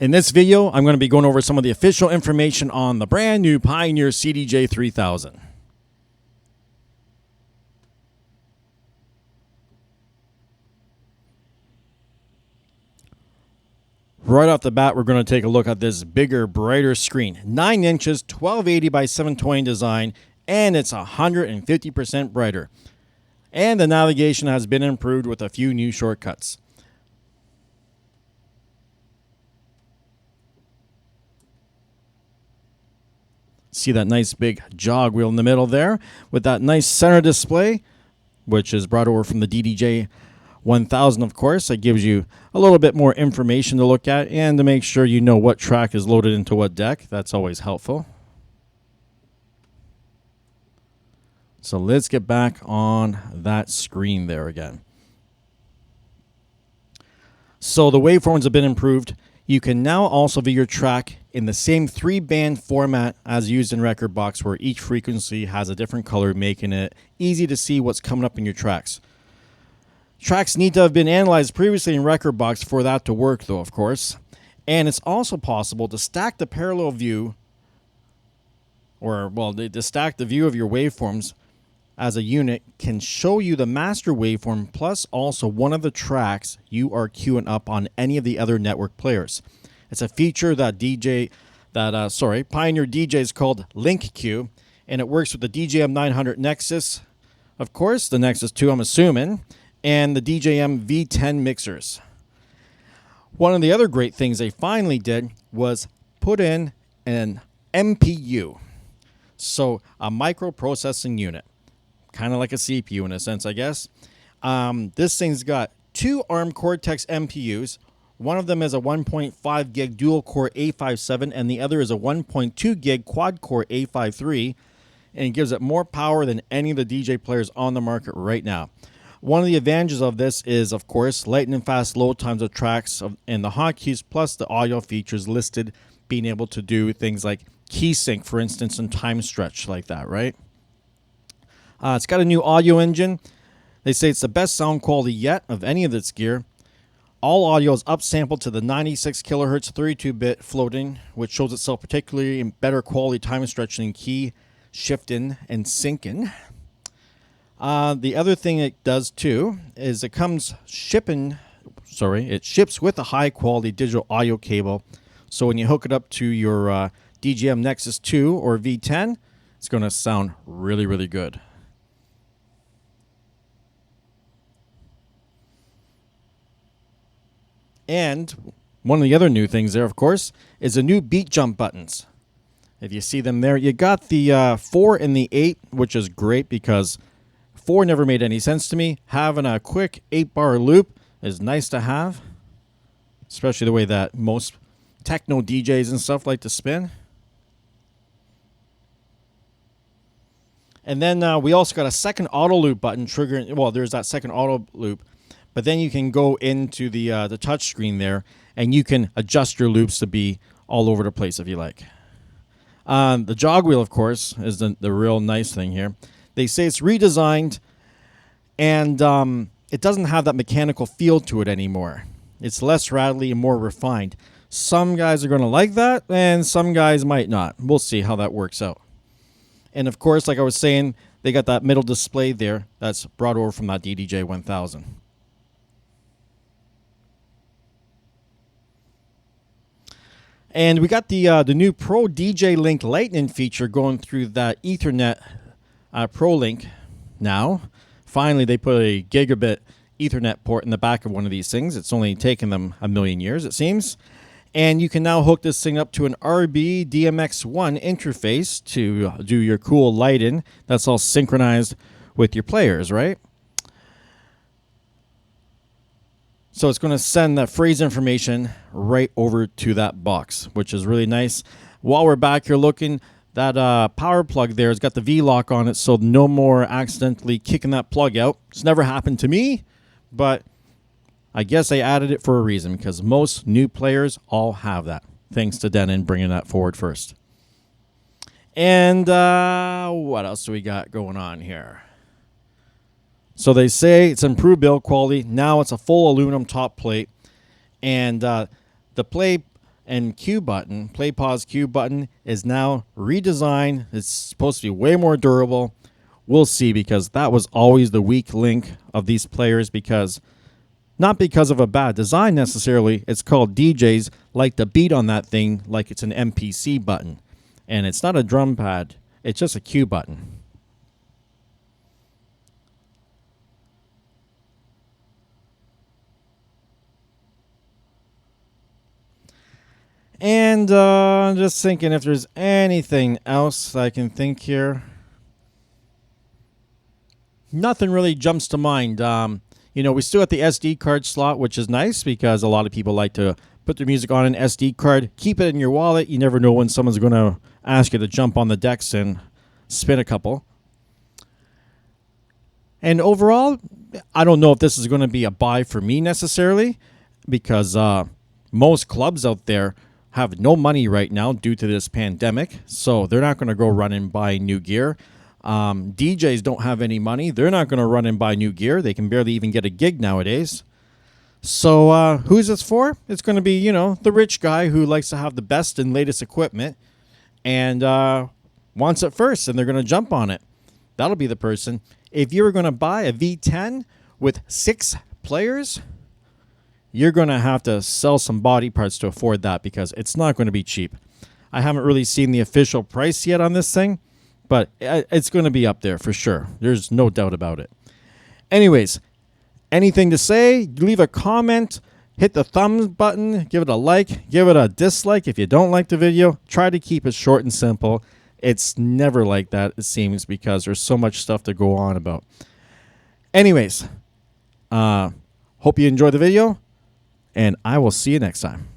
In this video, I'm going to be going over some of the official information on the brand new Pioneer CDJ-3000. Right off the bat, we're going to take a look at this bigger, brighter screen. 9 inches, 1280 by 720 design, and it's 150% brighter. And the navigation has been improved with a few new shortcuts. See that nice big jog wheel in the middle there with that nice center display, which is brought over from the DDJ-1000, of course. That gives you a little bit more information to look at and to make sure you know what track is loaded into what deck. That's always helpful. So let's get back on that screen there again. So the waveforms have been improved. You can now also view your track in the same 3-band format as used in Rekordbox, where each frequency has a different color, making it easy to see what's coming up in your tracks. Tracks need to have been analyzed previously in Rekordbox for that to work, though, of course. And it's also possible to stack the parallel view, to stack the view of your waveforms as a unit can show you the master waveform plus also one of the tracks you are queuing up on any of the other network players. It's a feature that Pioneer DJs called Link Queue, and it works with the DJM 900 Nexus, of course, the Nexus 2 I'm assuming, and the DJM V10 mixers. One of the other great things they finally did was put in an MPU, so a microprocessing unit. Kind of like a CPU in a sense, I guess. This thing's got 2 ARM Cortex MPUs. One of them is a 1.5 gig dual-core A57, and the other is a 1.2 gig quad-core A53, and it gives it more power than any of the DJ players on the market right now. One of the advantages of this is, of course, lightning fast load times of tracks and the hotkeys, plus the audio features listed, being able to do things like key sync, for instance, and time stretch like that, right? It's got a new audio engine. They say it's the best sound quality yet of any of its gear. All audio is upsampled to the 96 kilohertz 32-bit floating, which shows itself particularly in better quality time stretching and key shifting and syncing. The other thing it does too is it ships with a high quality digital audio cable. So when you hook it up to your DJM Nexus 2 or V10, it's going to sound really, really good. And one of the other new things there, of course, is the new beat jump buttons. If you see them there, you got the 4 and the 8, which is great because 4 never made any sense to me. Having a quick 8-bar loop is nice to have, especially the way that most techno DJs and stuff like to spin. And then we also got a second auto loop button triggering. Well, there's that second auto loop. But then you can go into the touch screen there, and you can adjust your loops to be all over the place if you like. The jog wheel, of course, is the real nice thing here. They say it's redesigned, and it doesn't have that mechanical feel to it anymore. It's less rattly and more refined. Some guys are going to like that, and some guys might not. We'll see how that works out. And, of course, like I was saying, they got that middle display there that's brought over from that DDJ-1000. And we got the new Pro DJ Link Lightning feature going through that Ethernet Pro Link now. Finally, they put a gigabit Ethernet port in the back of one of these things. It's only taken them a million years, it seems. And you can now hook this thing up to an RB DMX1 interface to do your cool lighting. That's all synchronized with your players, right? So it's going to send that phrase information right over to that box, which is really nice. While we're back here looking, that power plug there has got the V-lock on it, so no more accidentally kicking that plug out. It's never happened to me, but I guess they added it for a reason because most new players all have that, thanks to Denon bringing that forward first. And what else do we got going on here? So they say it's improved build quality. Now it's a full aluminum top plate. And the plate and Q button, play pause Q button, is now redesigned. It's supposed to be way more durable. We'll see, because that was always the weak link of these players, because not because of a bad design necessarily. It's called DJs like to beat on that thing like it's an MPC button. And it's not a drum pad. It's just a Q button. And I'm just thinking if there's anything else I can think here. Nothing really jumps to mind. You know, we still got the SD card slot, which is nice because a lot of people like to put their music on an SD card. Keep it in your wallet. You never know when someone's going to ask you to jump on the decks and spin a couple. And overall, I don't know if this is going to be a buy for me necessarily, because most clubs out there have no money right now due to this pandemic, so they're not going to go run and buy new gear. DJs don't have any money. They're not going to run and buy new gear. They can barely even get a gig nowadays. So who's this for? It's going to be, you know, the rich guy who likes to have the best and latest equipment and wants it first, and they're going to jump on it. That'll be the person. If you were going to buy a V10 with 6 players, you're going to have to sell some body parts to afford that, because it's not going to be cheap. I haven't really seen the official price yet on this thing, but it's going to be up there for sure. There's no doubt about it. Anyways, anything to say? Leave a comment. Hit the thumbs button. Give it a like. Give it a dislike if you don't like the video. Try to keep it short and simple. It's never like that, it seems, because there's so much stuff to go on about. Anyways, hope you enjoyed the video, and I will see you next time.